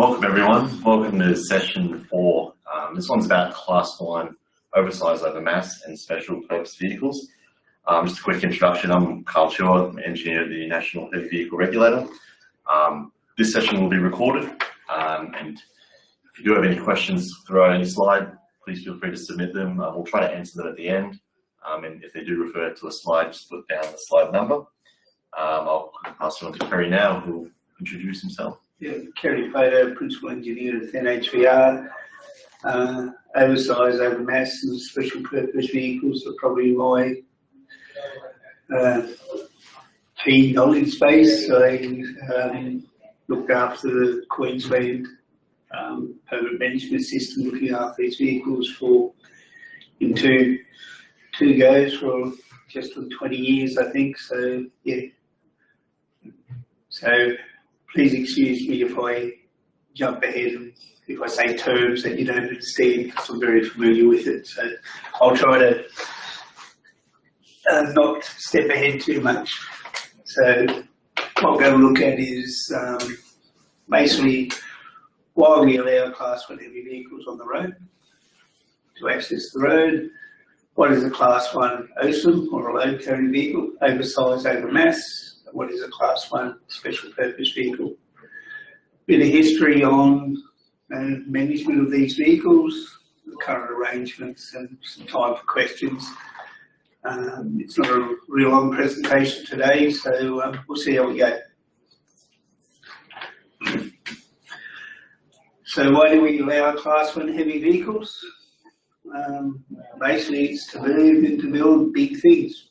Welcome everyone, welcome to session 4. This one's about Class 1 oversize over mass and special purpose vehicles. Just a quick introduction, I'm Carl Chua, I'm engineer at the National Heavy Vehicle Regulator. This session will be recorded, and if you do have any questions throughout any slide, please feel free to submit them. We'll try to answer them at the end, and if they do refer to a slide, just put down the slide number. I'll pass it on to Kerry now, who will introduce himself. Yeah, Kerry Pato, Principal Engineer at NHVR. Oversize over mass and special purpose vehicles are probably my key knowledge base. I looked after the Queensland permit management system, looking after these vehicles in two goes for just on 20 years, I think. So yeah. So please excuse me if I jump ahead and if I say terms that you don't understand, because I'm very familiar with it. So I'll try to not step ahead too much. So what we're going to look at is basically why we allow Class 1 heavy vehicles on the road to access the road. What is a Class 1 OSOM, or a load carrying vehicle, oversize over mass? What is a Class 1 special purpose vehicle? Bit of history on management of these vehicles, the current arrangements, and some time for questions. It's not a real long presentation today, so we'll see how we go. So why do we allow Class 1 heavy vehicles? Basically it's to move and to build big things.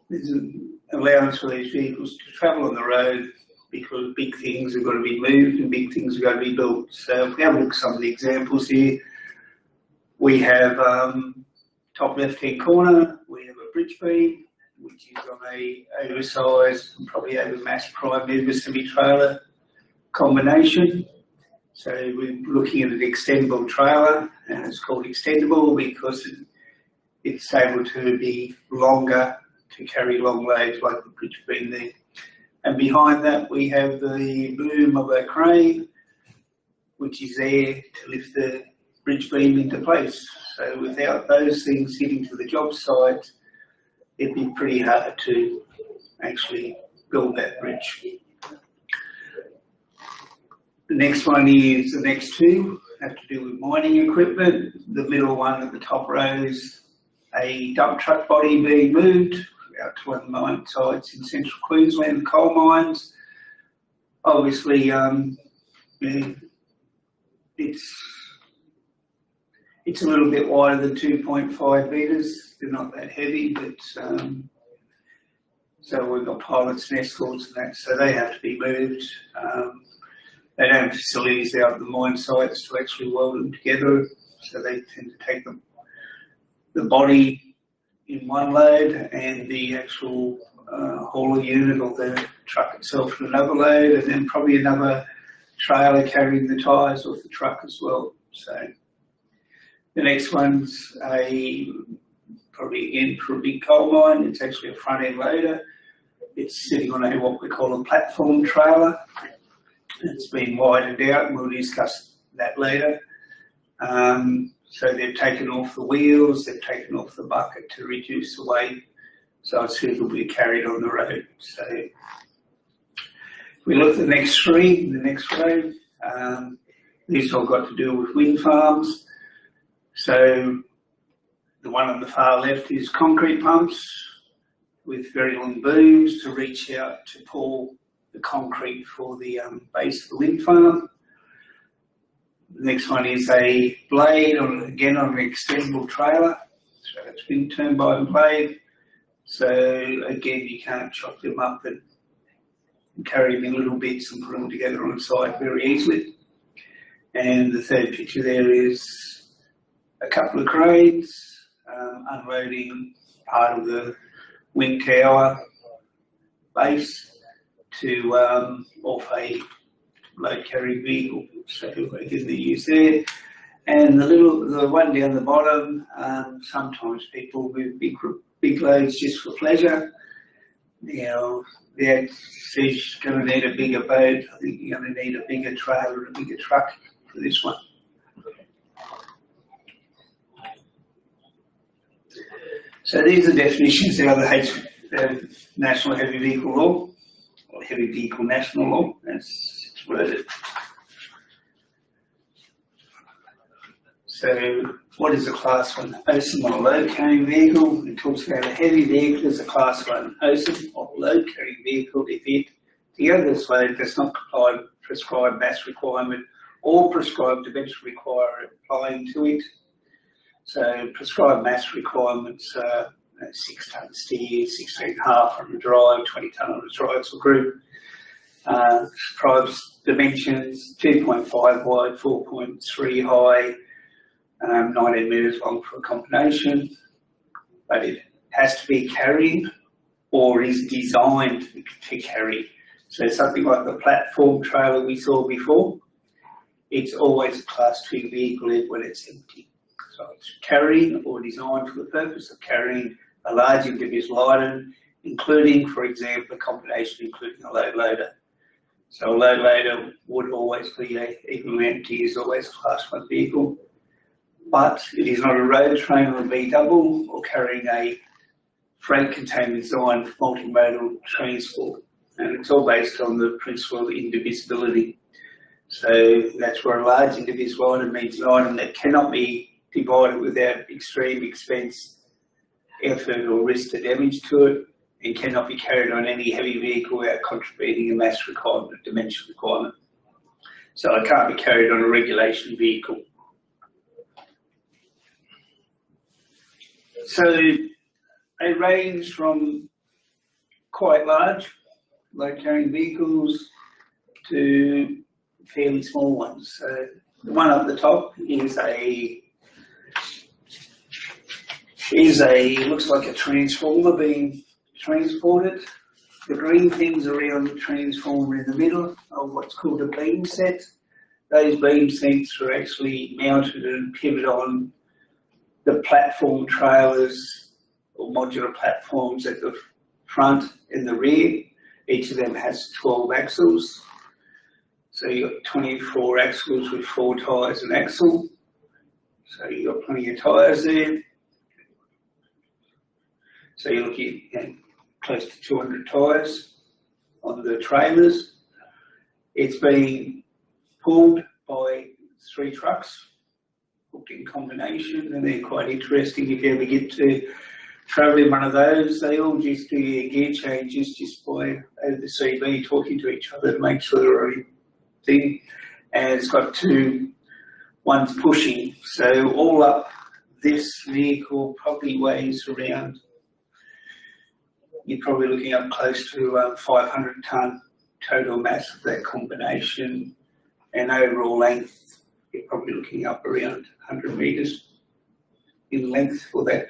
There's an allowance for these vehicles to travel on the road because big things have got to be moved and big things have got to be built. So if we have a look at some of the examples here, we have top left-hand corner, we have a bridge beam, which is on a oversized and probably over mass prime mover semi-trailer combination. So we're looking at an extendable trailer, and it's called extendable because it's able to be longer to carry long loads like the bridge beam there. And behind that we have the boom of a crane, which is there to lift the bridge beam into place. So without those things getting to the job site, it'd be pretty hard to actually build that bridge. The next one is, the next two have to do with mining equipment. The middle one at the top row is a dump truck body being moved out to one of the mine sites in central Queensland, coal mines. Obviously, it's a little bit wider than 2.5 metres. They're not that heavy, but so we've got pilots and escorts and that, so they have to be moved. They don't have facilities out at the mine sites to actually weld them together, so they tend to take the body in one load and the actual hauler unit or the truck itself in another load, and then probably another trailer carrying the tyres off the truck as well. So the next one's probably again for a big coal mine. It's actually a front end loader. It's sitting on what we call a platform trailer. It's been widened out, and we'll discuss that later. So they've taken off the wheels, they've taken off the bucket to reduce the weight, so it's suitably carried on the road. So if we look at the next three, the next row, these all got to do with wind farms. So the one on the far left is concrete pumps with very long booms to reach out to pour the concrete for the base of the wind farm. The next one is a blade, again on an extendable trailer. So it's wind turbine blade. So again, you can't chop them up and carry them in little bits and put them together on site very easily. And the third picture there is a couple of cranes unloading part of the wind tower base to off a load carrying vehicle. So again, they use there. And the one down the bottom, sometimes people move big loads just for pleasure. Now, the says you're going to need a bigger boat. I think you're going to need a bigger trailer, a bigger truck for this one. So these are definitions out of the National Heavy Vehicle Law, or Heavy Vehicle National Law, as it's worded. So what is a Class 1 OSOM or load-carrying vehicle? It talks about a heavy vehicle as a Class 1 OSOM or load-carrying vehicle if it, together with load, does not comply with prescribed mass requirement or prescribed dimension requirement applying to it. So prescribed mass requirements are 6 tonne steer, 16.5 on the drive, 20 tonne on the triaxle group. Prescribed dimensions 2.5 wide, 4.3 high, 19 metres long for a combination, but it has to be carried or is designed to carry. So something like the platform trailer we saw before, it's always a Class 2 vehicle when it's empty. So it's carrying or designed for the purpose of carrying a large individual item, including, for example, a combination including a load loader. So a load loader would always be, even when empty, is always a Class 1 vehicle. But it is not a road train or a B-double or carrying a freight container designed for multimodal transport. And it's all based on the principle of indivisibility. So that's where a large indivisible item means an item that cannot be divided without extreme expense, effort or risk to damage to it, and cannot be carried on any heavy vehicle without contributing a mass requirement, dimension requirement. So it can't be carried on a regulation vehicle. So they range from quite large load-carrying vehicles to fairly small ones. So the one up the top is looks like a transformer being transported. The green things around the transformer in the middle are what's called a beam set. Those beam sets are actually mounted and pivot on the platform trailers or modular platforms at the front and the rear. Each of them has 12 axles. So you've got 24 axles with 4 tyres and axle. So you've got plenty of tyres there. So you're looking at close to 200 tyres on the trailers. It's being pulled by 3 trucks, hooked in combination, and they're quite interesting. If you ever get to travel in one of those, they all just do your gear changes just by over the CB talking to each other to make sure they're already thing. And it's got 2 ones pushing. So all up, this vehicle probably weighs around, you're probably looking up close to 500 tonne total mass of that combination, and overall length, you're probably looking up around 100 metres in length for that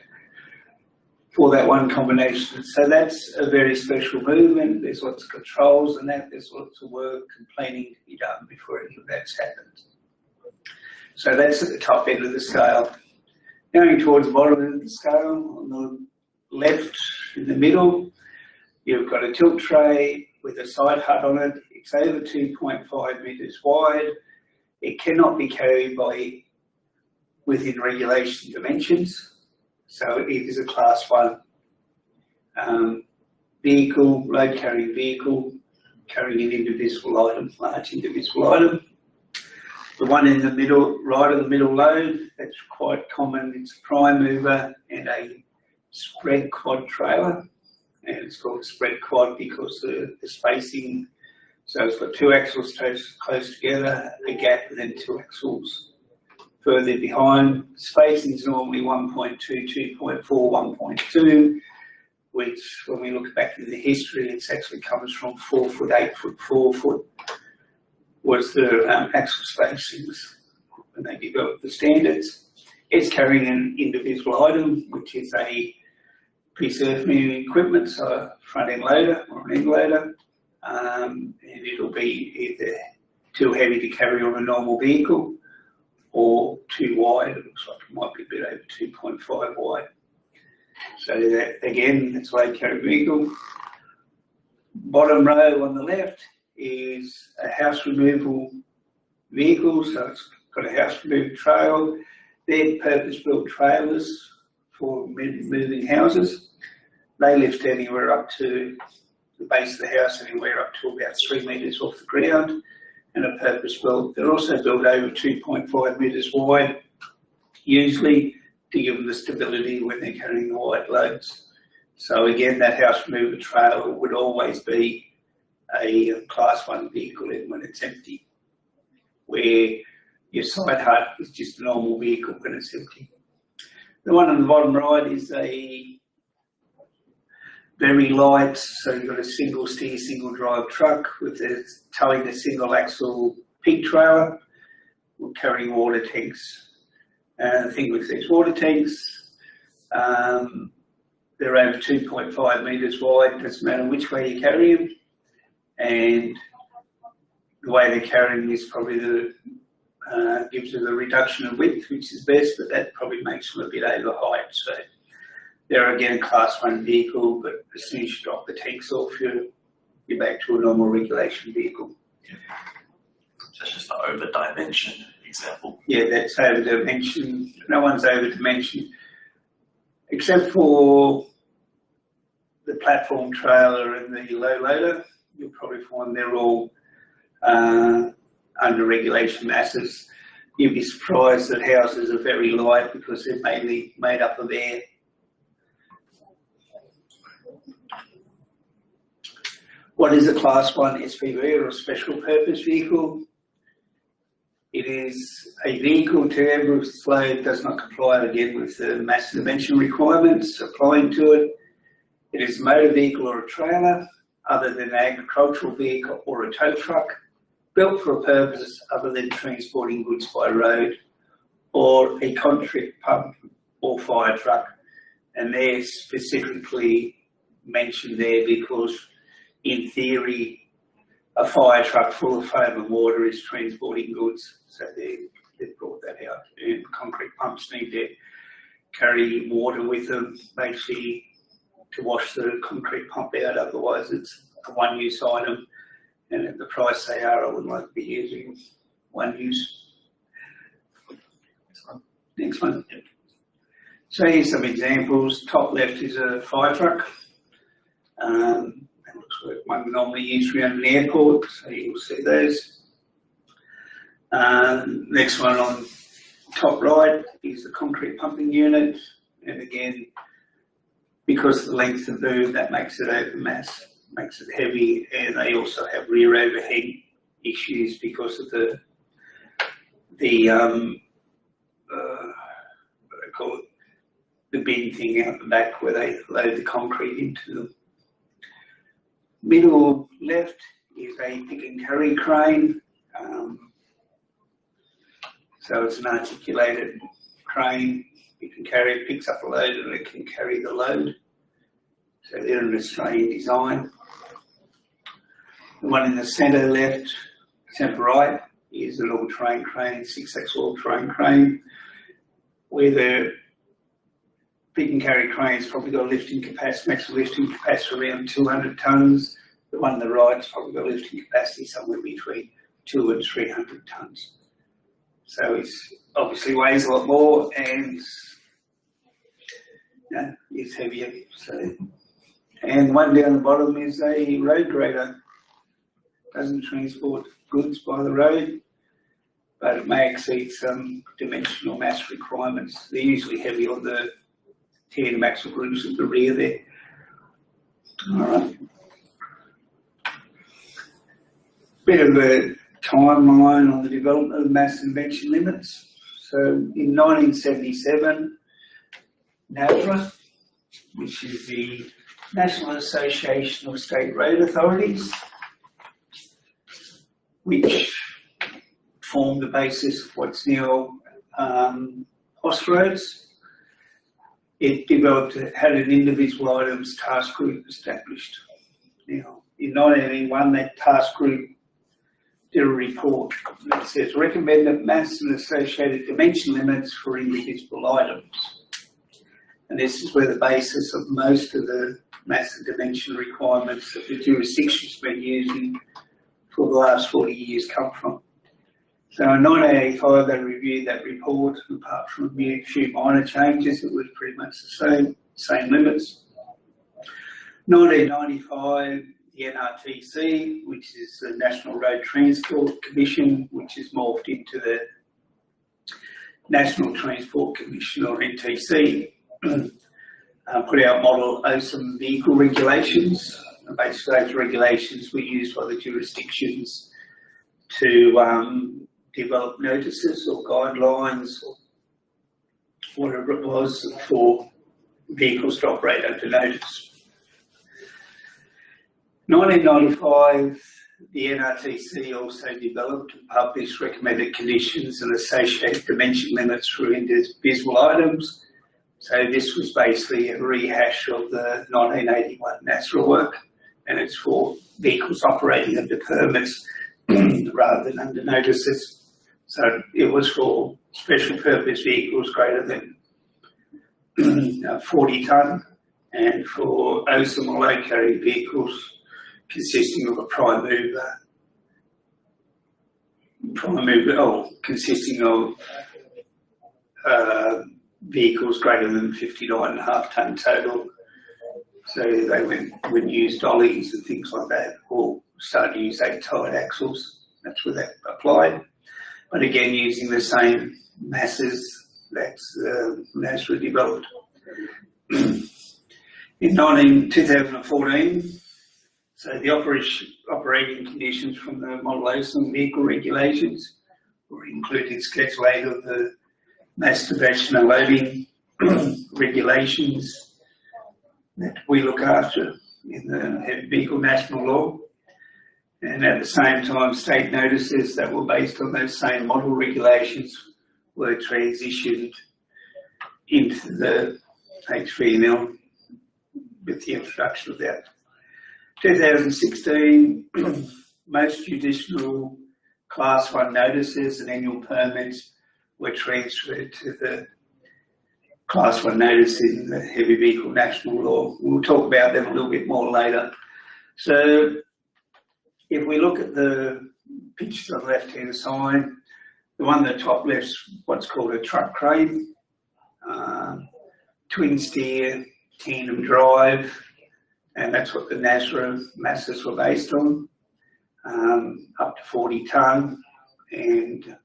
one combination. So that's a very special movement. There's lots of controls and that. There's lots of work and planning to be done before any of that's happened. So that's at the top end of the scale. Going towards the bottom end of the scale, on the left in the middle, you've got a tilt tray with a side hut on it. It's over 2.5 metres wide. It cannot be carried within regulation dimensions. So it is a Class 1 vehicle, road carrying vehicle, carrying an indivisible item, large indivisible item. The one in the middle, right of the middle load, that's quite common. It's a prime mover and a spread quad trailer. And it's called a spread quad because the spacing, so it's got 2 axles close together, a gap, and then 2 axles further behind. Spacing is normally 1.2, 2.4, 1.2, which when we look back in the history, it actually comes from 4 foot, 8 foot, 4 foot was the axle spacings when they developed the standards. It's carrying an indivisible item, which is a piece of earth-moving equipment, so a front-end loader or an end loader, and it'll be either too heavy to carry on a normal vehicle or too wide. It looks like it might be a bit over 2.5 wide. So that, again, it's a load carry vehicle. bottom row on the left is a house removal vehicle, so it's got a house removal trail. They're purpose-built trailers for moving houses. They lift anywhere up to the base of the house, anywhere up to about 3 metres off the ground, and are purpose-built. They're also built over 2.5 metres wide, usually to give them the stability when they're carrying the wide loads. So again, that house removal trailer would always be a Class 1 vehicle when it's empty, where your side hut is just a normal vehicle when it's empty. The one on the bottom right is a very light, so you've got a single steer, single drive truck with towing a single axle pig trailer, carrying water tanks. The thing with these water tanks, they're over 2.5 metres wide, doesn't matter which way you carry them, and the way they're carrying is probably gives you the reduction of width, which is best, but that probably makes them a bit over height. So they're again a Class 1 vehicle, but as soon as you drop the tanks off, you're back to a normal regulation vehicle. So it's just the over dimension example. Yeah, that's over dimension. No one's over dimension, except for the platform trailer and the low loader. You'll probably find they're all under regulation masses. You'd be surprised that houses are very light because they're mainly made up of air. What is a Class 1 SPV, or a special purpose vehicle? It is a vehicle to which load does not comply again with the mass dimension requirements applying to it. It is a motor vehicle or a trailer other than an agricultural vehicle or a tow truck, built for a purpose other than transporting goods by road, or a concrete pump or fire truck. And they're specifically mentioned there because, in theory, a fire truck full of foam and water is transporting goods. So they've brought that out. And concrete pumps need to carry water with them, basically, to wash the concrete pump out. Otherwise, it's a one-use item. And at the price they are, I wouldn't like to be using one use. Next one. So here's some examples. Top left is a fire truck. That looks like one normally used around an airport, so you'll see those. Next one on top right is the concrete pumping unit. And again, because of the length of the boom, that makes it over mass, makes it heavy, and they also have rear overhang issues because of the what do I call it, the bin thing out the back where they load the concrete into them. Middle left is a pick and carry crane. So it's an articulated crane. You can carry it, picks up a load, and it can carry the load. So they're an Australian design. The one in the centre left, centre right, is an all-terrain crane, 6-axle all-terrain crane, where the pick and carry crane's probably got a lifting capacity, maximum lifting capacity around 200 tonnes. The one on the right's probably got a lifting capacity somewhere between 200 and 300 tonnes. So it obviously weighs a lot more and it's heavier. So, and the one down the bottom is a road grader. Doesn't transport goods by the road, but it may exceed some dimensional mass requirements. They're usually heavy on the tandem axle groups at the rear there. All right. Bit of a timeline on the development of mass invention limits. So in 1977, NAASRA, which is the National Association of State Road Authorities, which formed the basis of what's now OS roads. It had an individual items task group established. Now, in 1981, that task group did a report that says recommend that mass and associated dimension limits for individual items. And this is where the basis of most of the mass and dimension requirements that the jurisdiction's been using for the last 40 years come from. So in 1985 they reviewed that report, and apart from a few minor changes, it was pretty much the same limits. 1995, the NRTC, which is the National Road Transport Commission, which is morphed into the National Transport Commission, or NTC, put out model OSOM vehicle regulations. And basically those regulations were used by the jurisdictions to develop notices or guidelines or whatever it was for vehicles to operate under notice. 1995, the NRTC also developed and published recommended conditions and associated dimension limits for indivisible items. So this was basically a rehash of the 1981 NAASRA work, and it's for vehicles operating under permits rather than under notices. So it was for special purpose vehicles greater than 40 tonne, and for OSOM or load carrying vehicles consisting of a prime mover, consisting of vehicles greater than 59.5 tonne total. So they would use dollies and things like that, or start to use 8-tied axles. That's where that applied. But again, using the same masses that NAASRA developed. In 2014, so the operating conditions from the Model OSOM vehicle regulations were included Schedule 8 of the mass dimension and loading regulations that we look after in the heavy vehicle national law. And at the same time, state notices that were based on those same model regulations were transitioned into the HVML with the introduction of that. 2016, most judicial Class 1 notices and annual permits were transferred to the Class 1 notice in the heavy vehicle national law. We'll talk about them a little bit more later. So if we look at the pictures on the left-hand side, the one on the top left's what's called a truck crane, twin steer, tandem drive, and that's what the NAASRA masses were based on, up to 40 tonne, and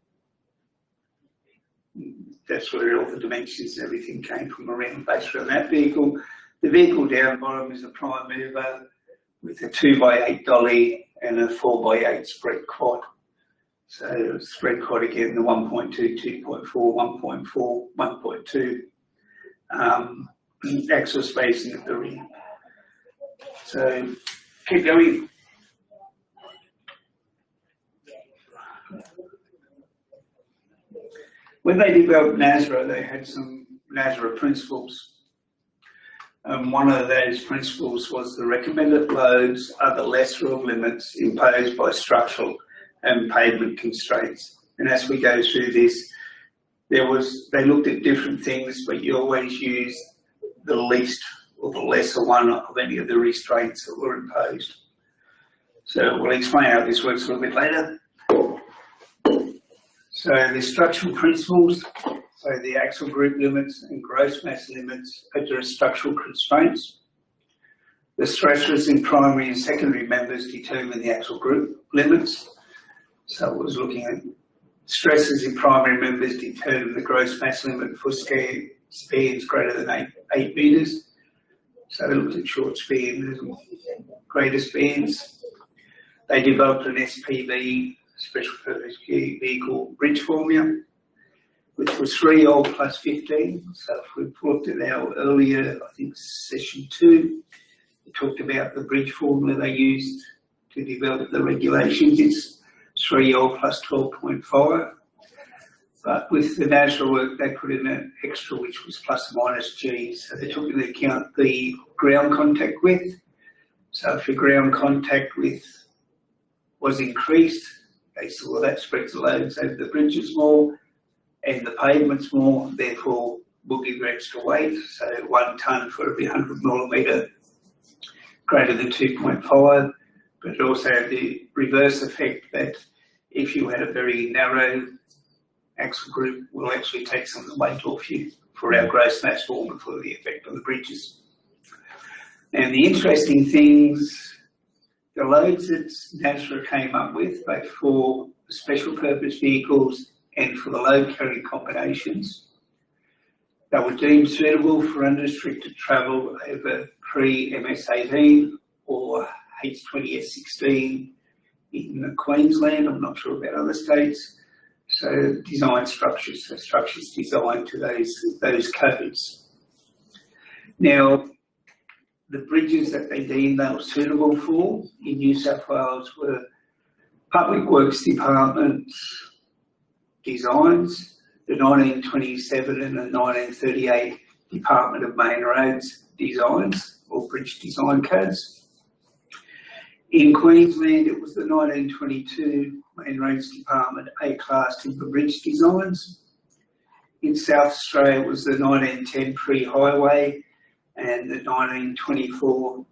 that's where all the dimensions and everything came from, around based around that vehicle. The vehicle down bottom is a prime mover with a 2x8 dolly and a 4x8 spread quad. So spread quad again, the 1.2, 2.4, 1.4, 1.2 axle spacing at the rear. So keep going. When they developed NAASRA, they had some NAASRA principles. One of those principles was the recommended loads are the lesser of limits imposed by structural and pavement constraints. And as we go through this, they looked at different things, but you always use the least or the lesser one of any of the restraints that were imposed. So we'll explain how this works a little bit later. So the structural principles, so the axle group limits and gross mass limits address structural constraints. The stressors in primary and secondary members determine the axle group limits. So it was looking at stresses in primary members determine the gross mass limit for spans greater than 8 metres. So they looked at short spans and greater spans. They developed an SPV, special purpose vehicle bridge formula, which was 3L plus 15. So if we looked at our earlier, I think session 2, we talked about the bridge formula they used to develop the regulations. It's 3L plus 12.5. But with the NAASRA work, they put in an extra, which was plus or minus G. So they took into account the ground contact width. So if your ground contact width was increased, they said, well, that spreads the loads over the bridges more and the pavements more, therefore we'll give you extra weight. So 1 tonne for every 100 millimetre greater than 2.5, but it also had the reverse effect that if you had a very narrow axle group, we'll actually take some of the weight off you for our gross mass form and for the effect on the bridges. And the interesting things, the loads that NAASRA came up with, both for special purpose vehicles and for the load carrying combinations, they were deemed suitable for unrestricted travel over pre-MS18 or H20S16 in Queensland. I'm not sure about other states. So design structures, so structures designed to those codes. Now, the bridges that they deemed they were suitable for in New South Wales were Public Works Department designs, the 1927 and the 1938 Department of Main Roads designs, or bridge design codes. In Queensland, it was the 1922 Main Roads Department A-Class Timber Bridge designs. In South Australia, it was the 1910 Pre-Highway and the 1924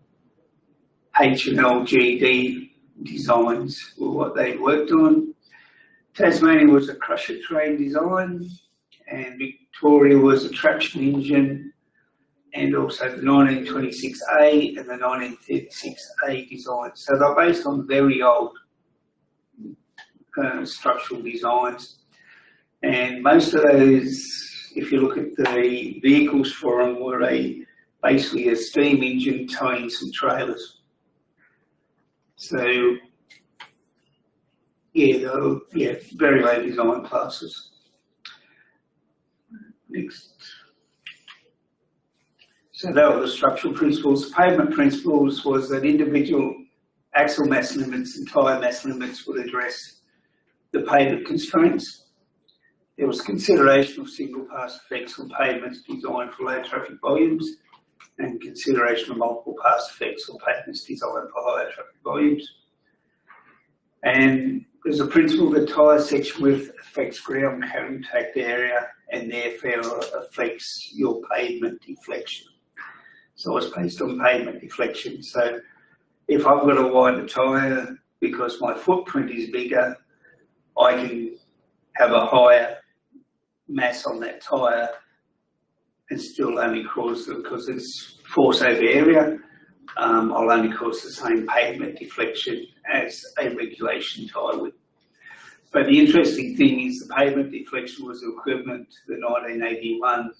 HMLGD designs were what they worked on. Tasmania was a crusher train design, and Victoria was a traction engine, and also the 1926A and the 1936A designs. So they're based on very old structural designs. And most of those, if you look at the vehicles for them, were basically a steam engine towing some trailers. So, yeah, very low design classes. Next. So that were the structural principles. Pavement principles was that individual axle mass limits and tyre mass limits would address the pavement constraints. There was consideration of single pass effects on pavements designed for low traffic volumes, and consideration of multiple pass effects on pavements designed for higher traffic volumes. And there's a principle that tyre section width affects ground contact area and therefore affects your pavement deflection. So it's based on pavement deflection. So if I've got a wider tyre because my footprint is bigger, I can have a higher mass on that tyre and still only cause, because it's force over area, I'll only cause the same pavement deflection as a regulation tyre width. But the interesting thing is the pavement deflection was equivalent to the 1981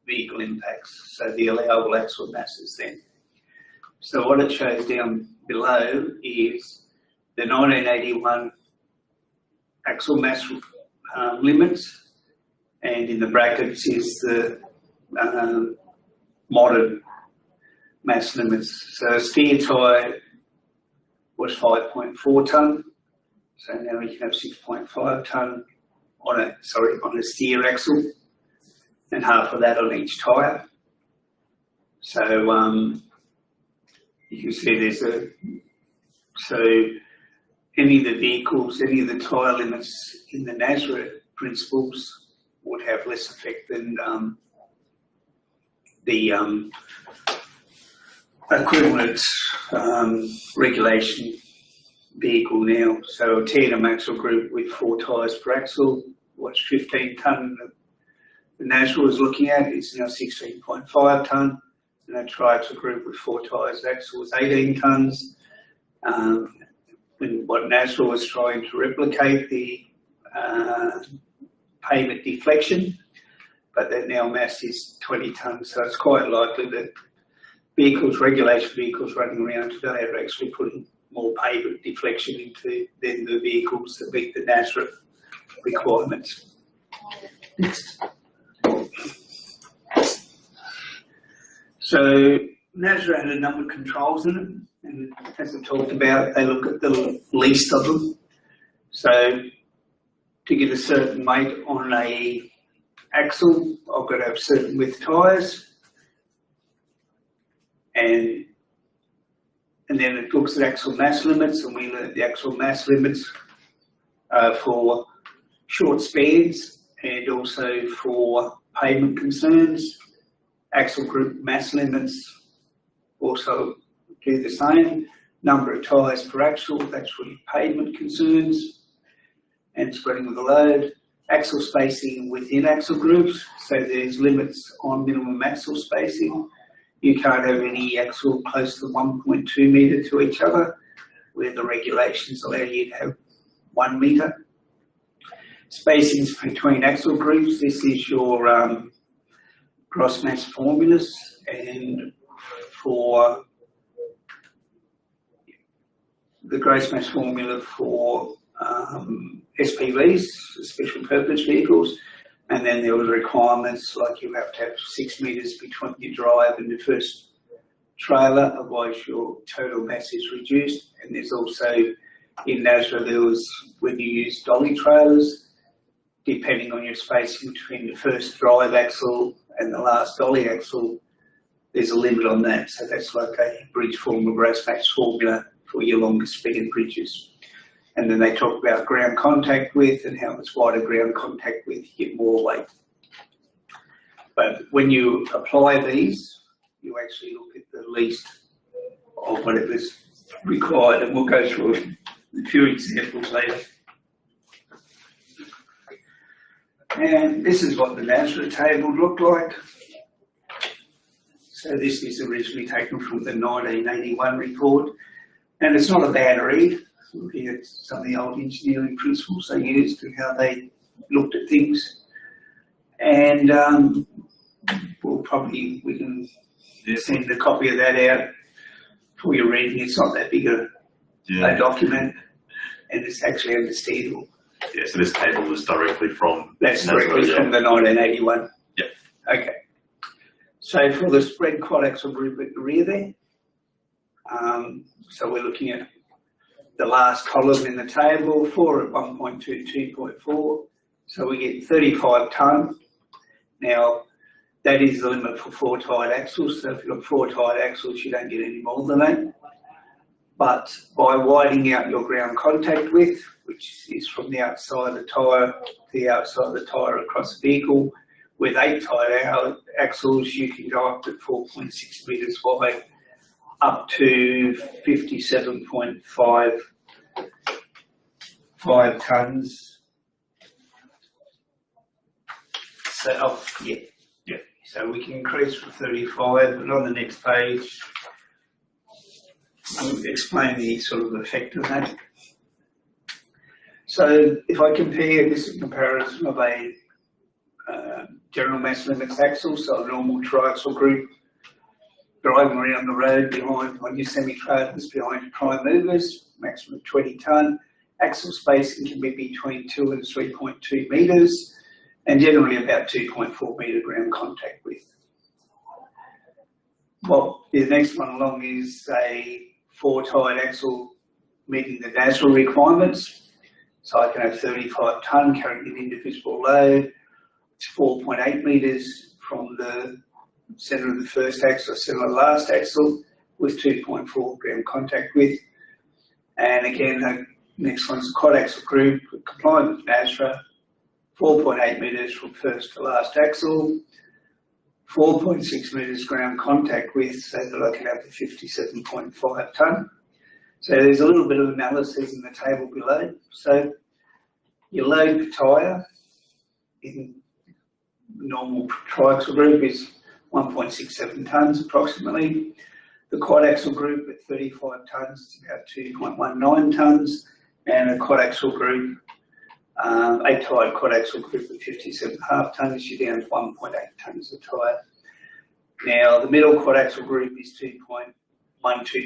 vehicle impacts, so the allowable axle masses then. So what it shows down below is the 1981 axle mass limits, and in the brackets is the modern mass limits. So a steer tyre was 5.4 tonne, so now we can have 6.5 tonne on a steer axle, and half of that on each tyre. So you can see there's so any of the vehicles, any of the tyre limits in the NAASRA principles would have less effect than the equivalent regulation vehicle now. So a tandem axle group with 4 tyres per axle was 15 tonne. The NAASRA was looking at is now 16.5 tonne, and a tri-axle group with 4 tyres axle was 18 tonnes. And what NAASRA was trying to replicate the pavement deflection, but that now mass is 20 tonnes, so it's quite likely that vehicles, regulation vehicles running around today are actually putting more pavement deflection into than the vehicles that meet the NAASRA requirements. Next. So NAASRA had a number of controls in it, and as I talked about, they look at the least of them. So to get a certain weight on a axle, I've got to have certain width tyres, and then it looks at axle mass limits, and we learned the axle mass limits for short spans and also for pavement concerns. Axle group mass limits also do the same. Number of tyres per axle, that's for your pavement concerns, and spreading of the load. Axle spacing within axle groups, so there's limits on minimum axle spacing. You can't have any axle close to 1.2 metre to each other, where the regulations allow you to have 1 metre. Spacings between axle groups, this is your gross mass formulas, and for the gross mass formula for SPVs, special purpose vehicles, and then there were requirements like you have to have 6 metres between your drive and the first trailer, otherwise your total mass is reduced. And there's also, in NAASRA, there was, when you use dolly trailers, depending on your spacing between the first drive axle and the last dolly axle, there's a limit on that. So that's like a bridge formula, gross mass formula for your longer span bridges. And then they talk about ground contact width, and how much wider ground contact width you get more weight. But when you apply these, you actually look at the least of whatever's required, and we'll go through a few examples later. And this is what the NAASRA table looked like. So this is originally taken from the 1981 report, and it's not a bad read, looking at some of the old engineering principles they used and how they looked at things. And we can send a copy of that out for your reading. It's not that big a document, and it's actually understandable. Yeah, so this table was directly from... That's directly from the 1981. Yep. Okay. So for the spread quad axle group at the rear there, so we're looking at the last column in the table, 4 at 1.2, 2.4, so we get 35 tonne. Now, that is the limit for 4-tired axles, so if you've got 4-tired axles, you don't get any more than that. But by widening out your ground contact width, which is from the outside of the tyre to the outside of the tyre across the vehicle, with 8-tired axles, you can go up to 4.6 metres wide, up to 57.5 tonnes. So, so we can increase from 35, but on the next page, I'll explain the sort of effect of that. So if I compare this in comparison of a general mass limits axle, so a normal triaxle group, driving around the road behind on your semi-trailers behind your prime movers, maximum 20 tonne. Axle spacing can be between 2 and 3.2 metres, and generally about 2.4 metre ground contact width. Well, the next one along is a 4-tired axle meeting the NAASRA requirements. So I can have 35 tonne carrying an indivisible load. It's 4.8 metres from the centre of the first axle, centre of the last axle, with 2.4 ground contact width. And again, the next one's a quad axle group, compliant with NAASRA, 4.8 metres from first to last axle, 4.6 metres ground contact width, so that I can have the 57.5 tonne. So there's a little bit of analysis in the table below. So your load per tyre in normal triaxle group is 1.67 tonnes approximately. The quad axle group at 35 tonnes is about 2.19 tonnes, and a quad axle group, 8-tired quad axle group at 57.5 tonnes, you're down to 1.8 tonnes a tyre. Now the middle quad axle group is 2.12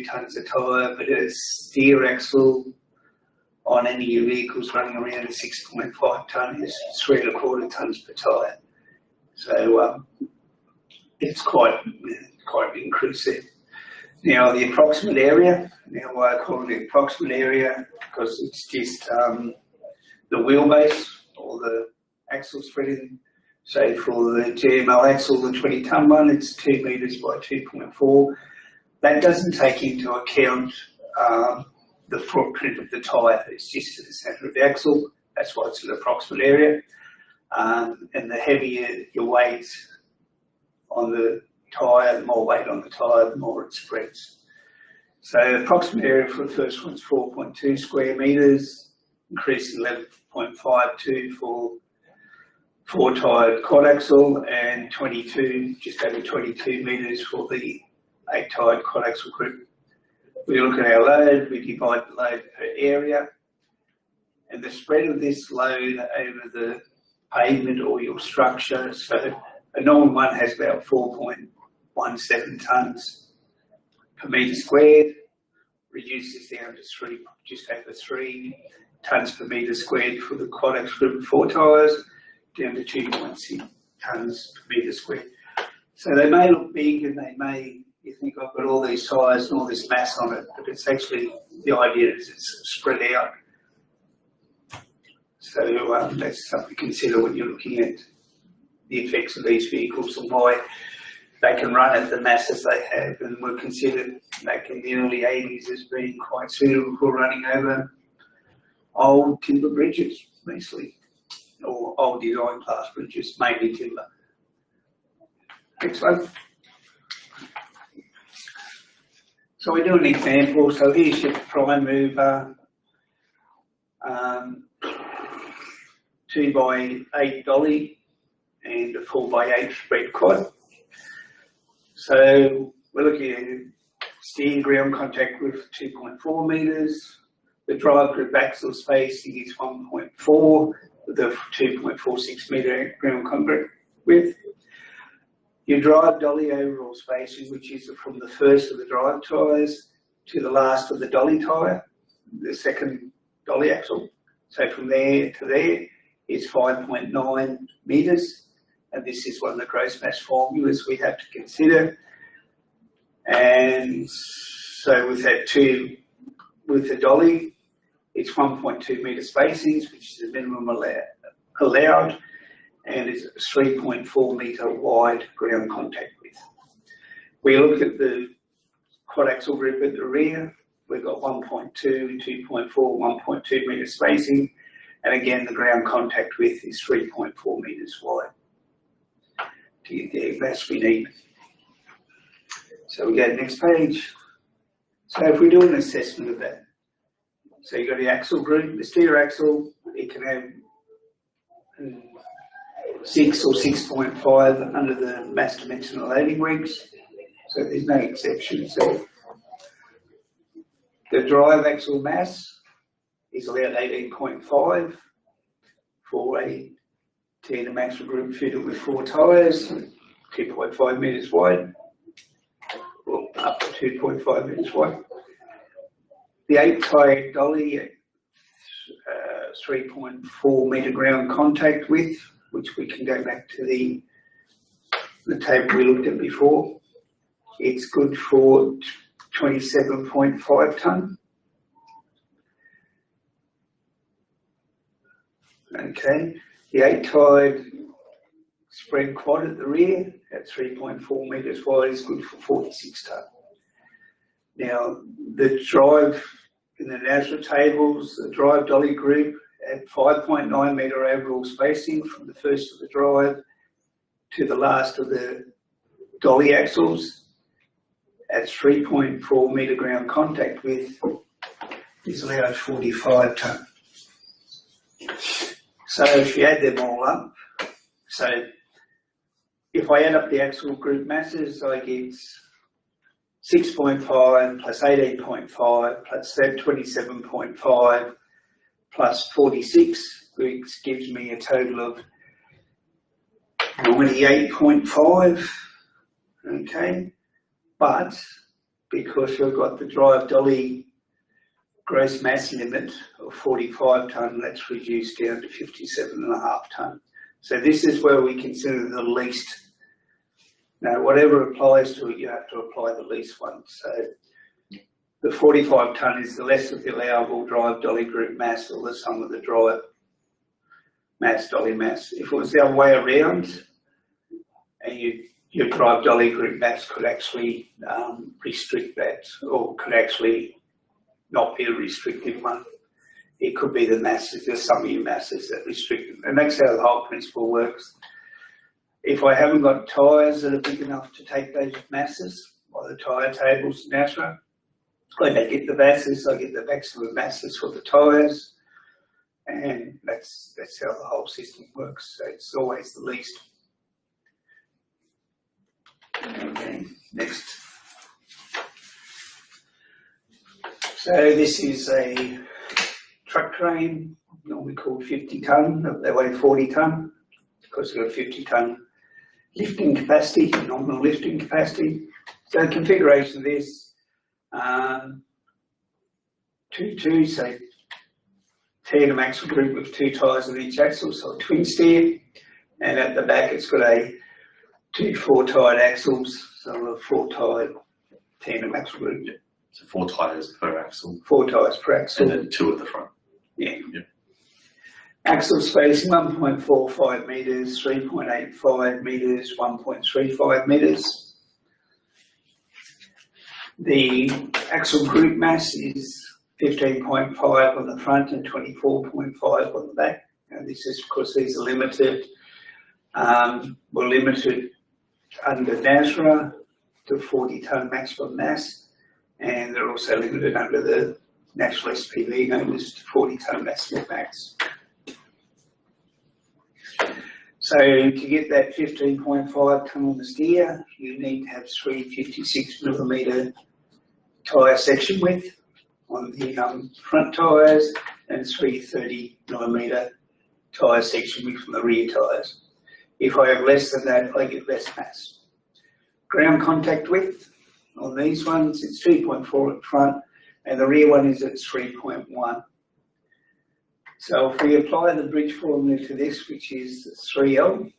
tonnes a tyre, but a steer axle on any of your vehicles running around at 6.5 tonne is 3.25 tonnes per tyre. So it's quite an increase there. Now the approximate area, now why I call it the approximate area, because it's just the wheelbase or the axle spreading. So for the GML axle, the 20 tonne one, it's 2 metres by 2.4. That doesn't take into account the footprint of the tyre. It's just to the centre of the axle. That's why it's an approximate area. And the heavier your weight on the tyre, the more weight on the tyre, the more it spreads. So the approximate area for the first one's 4.2 square metres, increasing 11.52 for 4-tired quad axle and 22, just over 22 metres for the 8-tired quad axle group. We look at our load, we divide the load per area, and the spread of this load over the pavement or your structure. So a normal one has about 4.17 tonnes per metre squared, reduces down to just over 3 tonnes per metre squared for the quad axle group of 4 tyres, down to 2.6 tonnes per metre squared. So they may look big and they may, you think I've got all these tyres and all this mass on it, but it's actually, the idea is it's spread out. So that's something to consider when you're looking at the effects of these vehicles and why they can run at the masses they have, and were considered back in the early 80s as being quite suitable for running over old timber bridges, mostly, or old design class bridges, mainly timber. Next one. So we do an example. So here's your prime mover, 2x8 dolly and a 4x8 spread quad. So we're looking at steer ground contact with 2.4 metres. The drive group axle spacing is 1.4 with a 2.46 metre ground contact width. Your drive dolly overall spacing, which is from the first of the drive tyres to the last of the dolly tyre, the second dolly axle. So from there to there is 5.9 metres. And this is one of the gross mass formulas we have to consider. And so with that with the dolly, it's 1.2 metre spacings, which is the minimum allowed, and it's 3.4 metre wide ground contact width. We look at the quad axle group at the rear, we've got 1.2, 2.4, 1.2 metre spacing, and again the ground contact width is 3.4 metres wide to get the mass we need. So we go to the next page. So if we do an assessment of that, so you've got the axle group, the steer axle, it can have 6 or 6.5 under the mass dimensional loading regs, so there's no exceptions there. The drive axle mass is allowed 18.5 for a tandem axle group fitted with 4 tyres, 2.5 metres wide, or up to 2.5 metres wide. The 8-tyre dolly, 3.4 metre ground contact width, which we can go back to the table we looked at before. It's good for 27.5 tonne. Okay. The 8-tired spread quad at the rear at 3.4 metres wide is good for 46 tonne. Now, the drive in the NAASRA tables, the drive dolly group at 5.9 metre overall spacing from the first of the drive to the last of the dolly axles at 3.4 metre ground contact width is allowed 45 tonne. So if you add them all up, so if I add up the axle group masses, I get 6.5 plus 18.5 plus 27.5 plus 46, which gives me a total of 98.5, okay? But because we've got the drive dolly gross mass limit of 45 tonne, that's reduced down to 57.5 tonne. So this is where we consider the least. Now, whatever applies to it, you have to apply the least one. So the 45 tonne is the less of the allowable drive dolly group mass, or the sum of the drive mass, dolly mass. If it was the other way around, and your drive dolly group mass could actually restrict that, or could actually not be a restrictive one. It could be the masses, the sum of your masses that restrict it. And that's how the whole principle works. If I haven't got tyres that are big enough to take those masses, by the tyre tables in NAASRA, When they get the masses, I get the maximum masses for the tyres, and that's how the whole system works. So it's always the least. Okay, next. So this is a truck crane, normally called 50 tonne. They weigh 40 tonne because they've got 50 tonne lifting capacity, nominal lifting capacity. So the configuration of this, 2-2, so tandem axle group with 2 tyres on each axle, so a twin steer, and at the back it's got a 2 4-tired axles, so a 4-tired tandem axle group. So 4 tyres per axle. 4 tyres per axle. And then 2 at the front. Yeah. Yep. Axle spacing 1.45 metres, 3.85 metres, 1.35 metres. The axle group mass is 15.5 on the front and 24.5 on the back. And this is because these are limited. We're limited under NAASRA to 40 tonne maximum mass, and they're also limited under the National SPV notice to 40 tonne maximum max. So to get that 15.5 tonne on the steer, you need to have 3 56mm tyre section width on the front tyres and 3 30mm tyre section width on the rear tyres. If I have less than that, I get less mass. Ground contact width on these ones, it's 3.4 at front, and the rear one is at 3.1. So if we apply the bridge formula to this, which is 3L,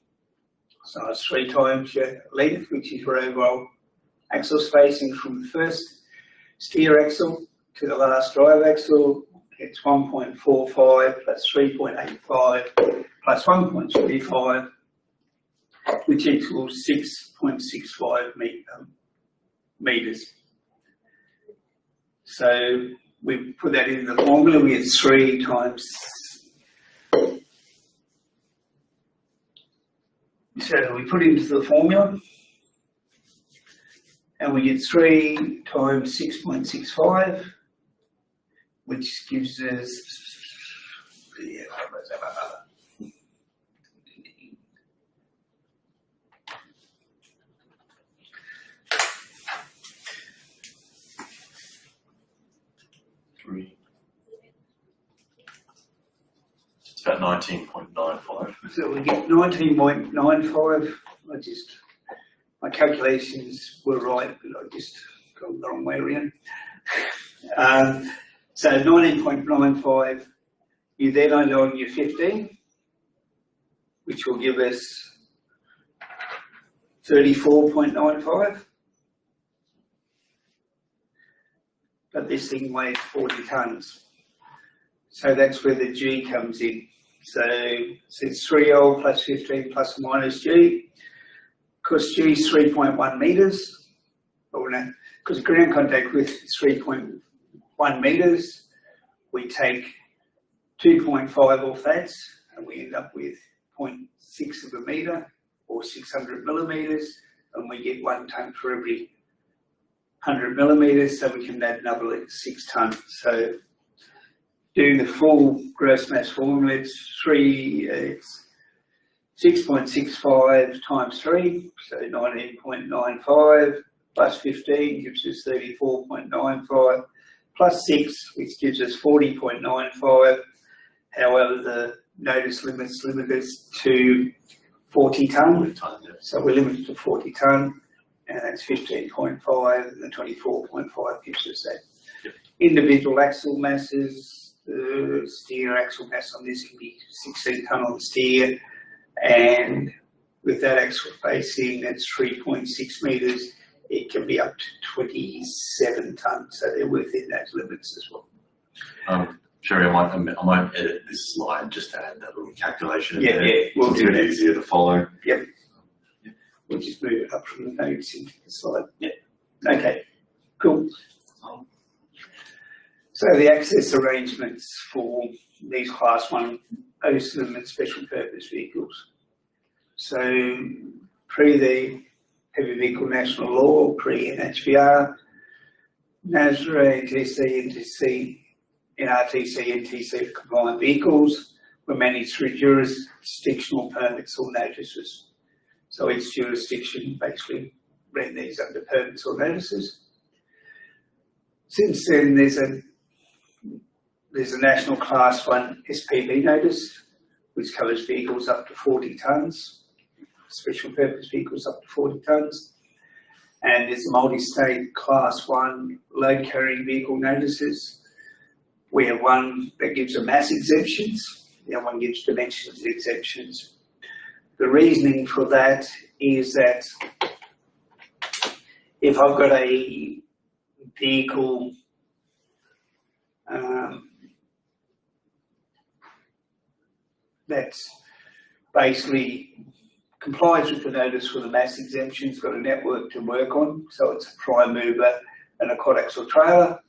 so it's 3 times your length, which is your overall axle spacing from the first steer axle to the last drive axle, it's 1.45 plus 3.85 plus 1.35, which equals 6.65 metres. So we put that in the formula, we get 3 times. So we put it into the formula, and we get 3 times 6.65, which gives us, it's about 19.95. So we get 19.95. My calculations were right, but I just got the wrong way around. So 19.95, you then add on your 15, which will give us 34.95. But this thing weighs 40 tonnes. So that's where the G comes in. So it's 3L plus 15 plus or minus G. Because G is 3.1 metres, or no, because ground contact width is 3.1 metres, we take 2.5 off that, and we end up with 0.6 of a metre, or 600 millimetres, and we get 1 tonne for every 100 millimetres, so we can add another 6 tonne. So doing the full gross mass formula, it's 6.65 times 3, so 19.95 plus 15 gives us 34.95 plus 6, which gives us 40.95. However, the notice limits limit us to 40 tonne, so we're limited to 40 tonne, and that's 15.5, and the 24.5 gives us that. Yep. Individual axle masses, the steer axle mass on this can be 16 tonne on the steer, and with that axle spacing, that's 3.6 metres, it can be up to 27 tonnes, so they're within those limits as well. Sherry, I might edit this slide just to add that little calculation in there. Yeah, we'll do it that. Easier to follow. Yep. We'll just move it up from the notes into the slide. Yep. Okay, cool. So the access arrangements for these Class 1 OSOM and special purpose vehicles. So pre the Heavy Vehicle National Law, pre-NHVR, NAASRA, NTC, NTC, NRTC, NTC for compliant vehicles were managed through jurisdictional permits or notices. So each jurisdiction basically ran these under permits or notices. Since then, there's a national Class 1 SPV notice, which covers vehicles up to 40 tonnes, special purpose vehicles up to 40 tonnes. And there's multi-state Class 1 load carrying vehicle notices, where one that gives a mass exemptions, the other one gives dimensions exemptions. The reasoning for that is that if I've got a vehicle that's basically complies with the notice for the mass exemption, it's got a network to work on, so it's a prime mover and a quad axle trailer.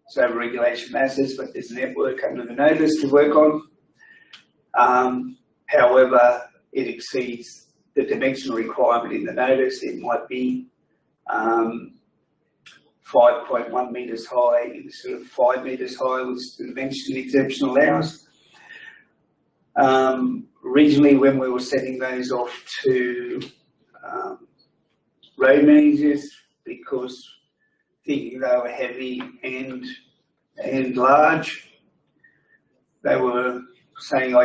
So regulation masses, but there's a network under the notice to work on. However, it exceeds the dimensional requirement in the notice. It might be 5.1 metres high instead of 5 metres high, which the dimension exemption allows. Originally, when we were sending those off to road managers, because thinking they were heavy and large, they were saying, "Oh,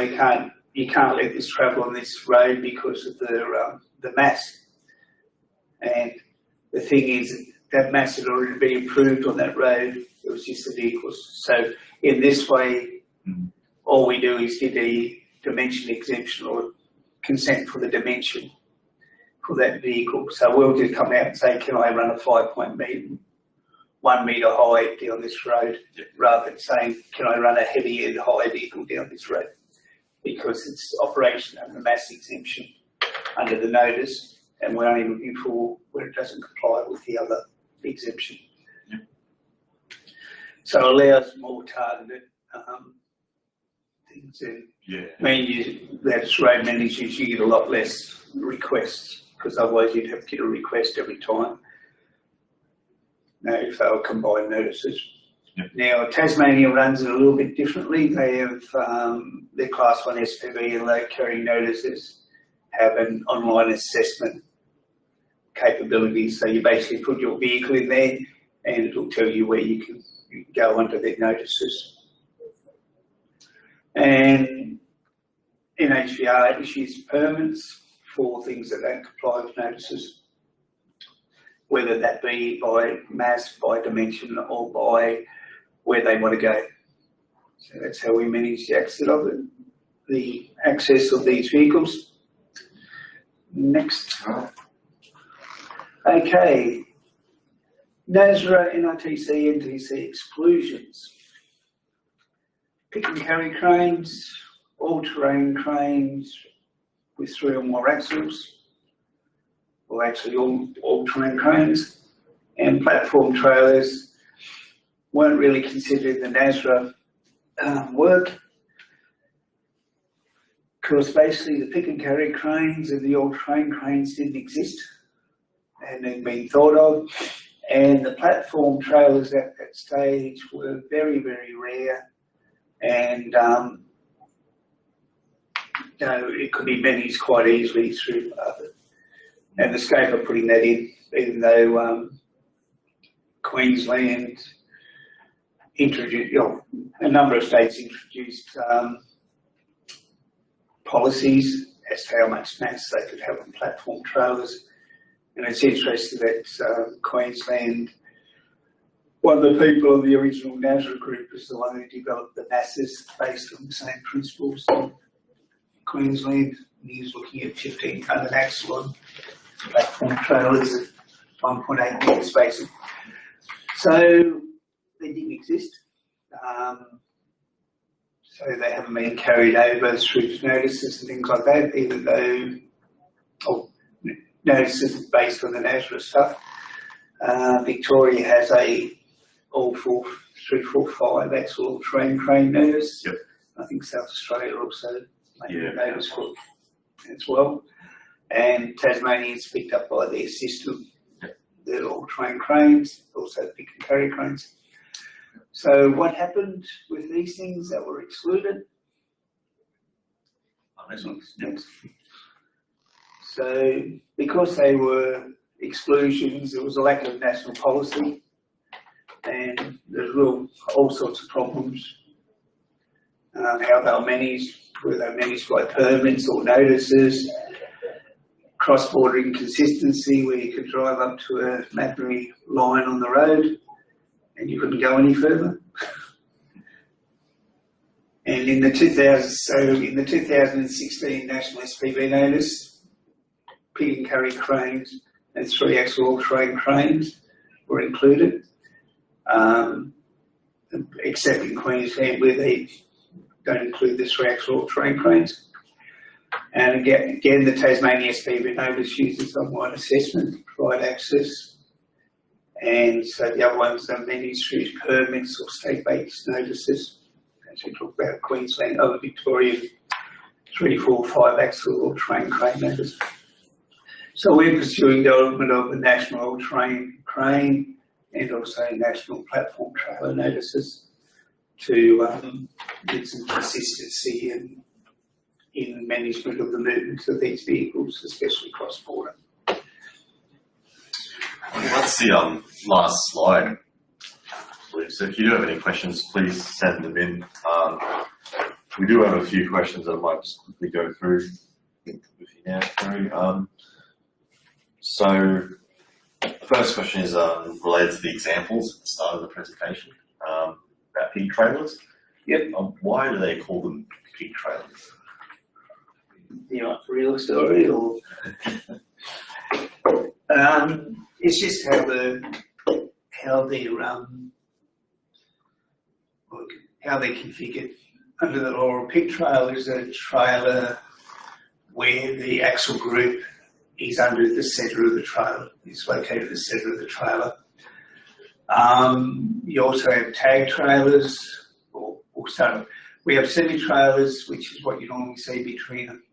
you can't let this travel on this road because of the mass." And the thing is, that mass had already been approved on that road. It was just the vehicles. So in this way, all we do is get a dimension exemption or consent for the dimension for that vehicle. So we'll just come out and say, "Can I run a 5.1 metre high down this road?" Rather than saying, "Can I run a heavy and high vehicle down this road?" Because it's operation under mass exemption under the notice, and we're only looking for where it doesn't comply with the other exemption. Yep. So it allows more targeted things in. Yeah. I mean, that's road managers, you get a lot less requests, because otherwise you'd have to get a request every time. No, if they were combined notices. Yep. Now, Tasmania runs it a little bit differently. They have their Class 1 SPV and load carrying notices have an online assessment capability. So you basically put your vehicle in there and it'll tell you where you can go under their notices. And NHVR issues permits for things that don't comply with notices, whether that be by mass, by dimension, or by where they want to go. So that's how we manage the access of these vehicles. Next. Okay. NAASRA, NRTC, NTC exclusions. Pick and carry cranes, all-terrain cranes with 3 or more axles, or actually all-terrain cranes, and platform trailers weren't really considered in the NAASRA work, because basically the pick and carry cranes and the all-terrain cranes didn't exist and hadn't been thought of, and the platform trailers at that stage were very, very rare, and it could be managed quite easily through and the scope of putting that in, even though Queensland introduced, a number of states introduced policies as to how much mass they could have on platform trailers. And it's interesting that Queensland, one of the people of the original NAASRA group is the one who developed the masses based on the same principles in Queensland. And he was looking at 15 tonne an axle on platform trailers at 1.8 metres basically. So they didn't exist. So they haven't been carried over through notices and things like that, even though notices based on the NAASRA stuff. Victoria has a all 345 axle all-terrain crane notice. Yep. I think South Australia also made a notice for it as well. And Tasmania's picked up by their system they're all train cranes, also pick and carry cranes. So what happened with these things that were excluded? Next. So because they were exclusions, there was a lack of national policy, and there's all sorts of problems. How they were managed, whether they were managed by permits or notices, cross-border inconsistency where you could drive up to a imaginary line on the road and you couldn't go any further. And in the 2016 National SPV notice, pick and carry cranes and 3-axle all-terrain cranes were included, except in Queensland where they don't include the 3-axle all-terrain cranes. And again, the Tasmania SPV notice uses online assessment to provide access. And so the other ones are managed through permits or state-based notices. As we talk about Queensland, other Victorian 3, 4, 5-axle all-terrain crane notice. So we're pursuing development of a national all-terrain crane and also national platform trailer notices to get some consistency in management of the movements of these vehicles, especially cross-border. That's the last slide. So if you do have any questions, please send them in. We do have a few questions that I might just quickly go through with you now, Terry. So the first question is related to the examples at the start of the presentation about pig trailers. Yep. Why do they call them pig trailers? You know, real story or it's just how they're configured under the law. A pig trailer is a trailer where the axle group is under the centre of the trailer. It's located at the centre of the trailer. You also have tag trailers, we have semi-trailers, which is what you normally see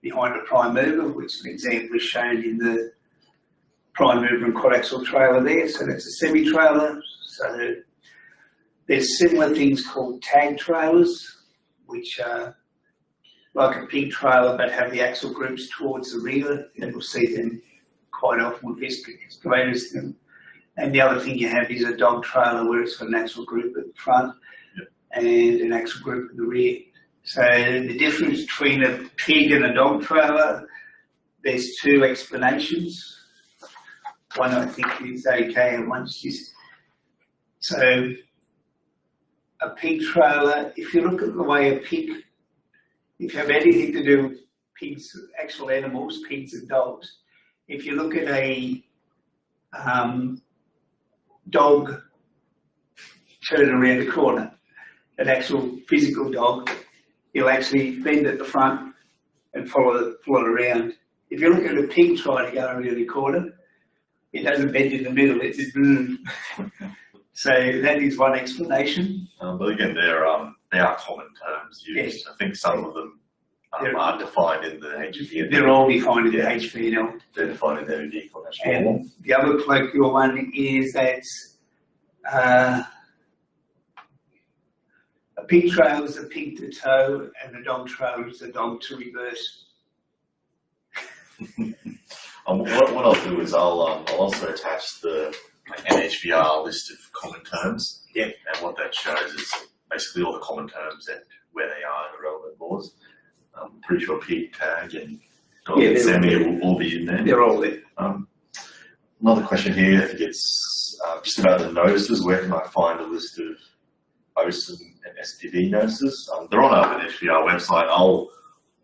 behind a prime mover, which an example is shown in the prime mover and quad axle trailer there. So that's a semi-trailer. So there's similar things called tag trailers, which are like a pig trailer but have the axle groups towards the rear, and we'll see them quite often with excavators. And the other thing you have is a dog trailer where it's got an axle group at the front and an axle group in the rear. So the difference between a pig and a dog trailer, there's two explanations. One I think is okay and one's just... So a pig trailer, if you look at the way a pig, if you have anything to do with pigs, actual animals, pigs and dogs, if you look at a dog turn around a corner, an actual physical dog, he'll actually bend at the front and follow it around. If you look at a pig trying to go around a corner, it doesn't bend in the middle, it's just So that is one explanation. But again, they are common terms used. Yes. I think some of them are defined in the HVNL. They're all defined in the HVNL. They're defined in the vehicle. And the other colloquial one is that a pig trailer is a pig to tow and a dog trailer is a dog to reverse. What I'll do is I'll also attach the NHVR list of common terms. Yeah. And what that shows is basically all the common terms and where they are in the relevant laws. I'm pretty sure pig, tag and dog and semi will all be in there. They're all there. Another question here, I think it's just about the notices. Where can I find a list of OSOM and SPV notices? They're on our NHVR website.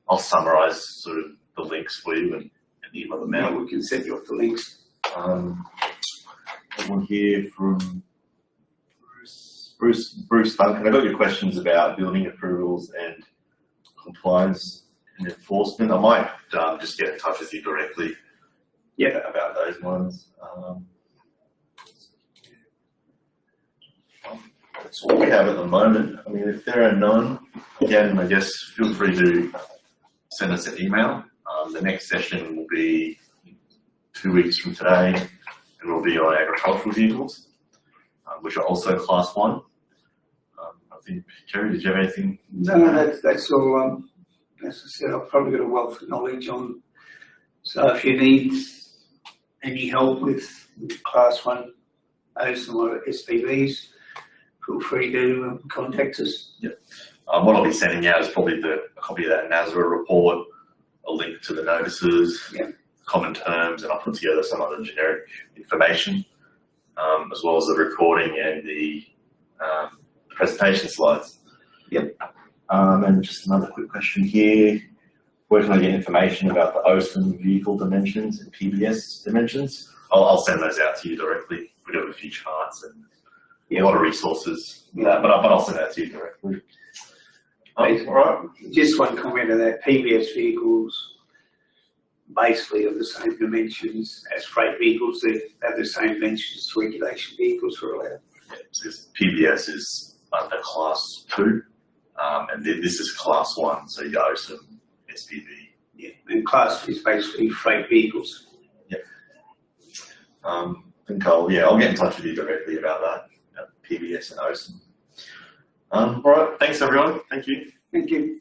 I'll summarise sort of the links for you and email them out. Yeah, we can send you off the links. One here from Bruce Duncan. I got your questions about building approvals and compliance and enforcement. I might just get in touch with you directly about those ones. That's all we have at the moment. I mean, if there are none, again, I guess feel free to send us an email. The next session will be 2 weeks from today and will be on agricultural vehicles, which are also Class 1. I think, Kerry, did you have anything? No, that's all. As I said, I've probably got a wealth of knowledge on. So if you need any help with Class 1 OSOM or SPVs, feel free to contact us. Yep. What I'll be sending out is probably a copy of that NAASRA report, a link to the notices, Yep. common terms, and I'll put together some other generic information, as well as the recording and the presentation slides. Yep. And just another quick question here. Where can I get information about the OSOM vehicle dimensions and PBS dimensions? I'll send those out to you directly. We do have a few charts and a lot of resources, but I'll send that to you directly. All right. Just one comment on that. PBS vehicles basically have the same dimensions as freight vehicles. They have the same dimensions as regulation vehicles are allowed. Yeah, so PBS is under Class 2, and this is Class 1, so your OSOM SPV. Yeah, and Class 2 is basically freight vehicles. Yeah. I think I'll get in touch with you directly about that, PBS and OSOM. All right, thanks everyone. Thank you. Thank you.